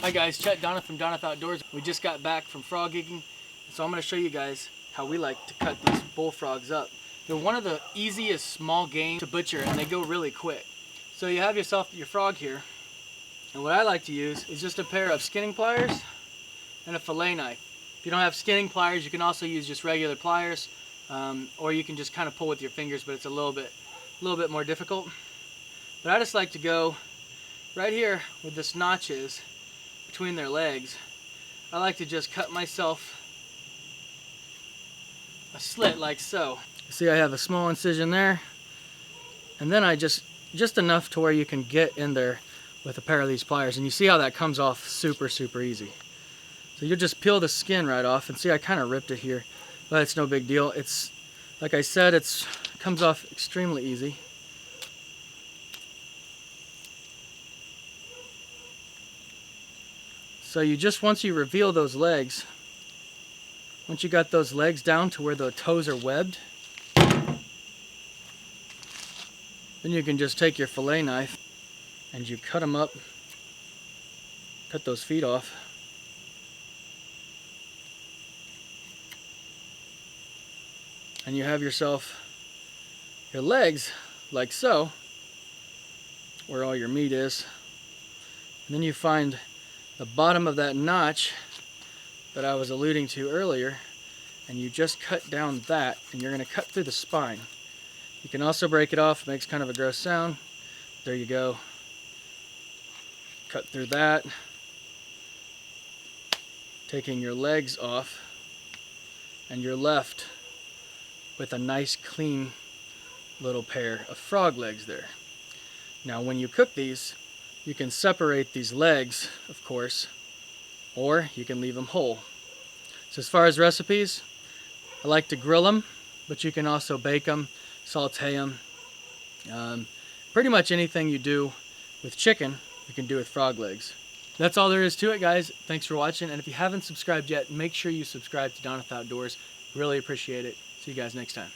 Hi guys, Chet Donnath from Donnath Outdoors. We just got back from frog gigging, so I'm going to show you guys how we like to cut these bullfrogs up. They're one of the easiest small game to butcher, and they go really quick. So you have yourself your frog here, and what I like to use is just a pair of skinning pliers and a fillet knife. If you don't have skinning pliers, you can also use just regular pliers, or you can just kind of pull with your fingers, but it's a little bit more difficult. But I just like to go right here where this notch is between their legs. I like to just cut myself a slit like so. See, I have a small incision there, and then I just enough to where you can get in there with a pair of these pliers, and you see how that comes off super easy. So you just peel the skin right off, and see I kind of ripped it here, but it's no big deal. It's like I said, it comes off extremely easy. So you just, once you reveal those legs, once you got those legs down to where the toes are webbed, then you can just take your fillet knife and you cut them up, cut those feet off. And you have yourself your legs like so, where all your meat is. And then you find the bottom of that notch that I was alluding to earlier, and you just cut down that, and you're going to cut through the spine. You can also break it off. It makes kind of a gross sound. There you go. Cut through that, taking your legs off, and you're left with a nice clean little pair of frog legs there. Now when you cook these, you can separate these legs, of course, or you can leave them whole. So as far as recipes, I like to grill them, but you can also bake them, saute them. Pretty much anything you do with chicken, you can do with frog legs. That's all there is to it, guys. Thanks for watching, and if you haven't subscribed yet, make sure you subscribe to Donnath Outdoors. Really appreciate it. See you guys next time.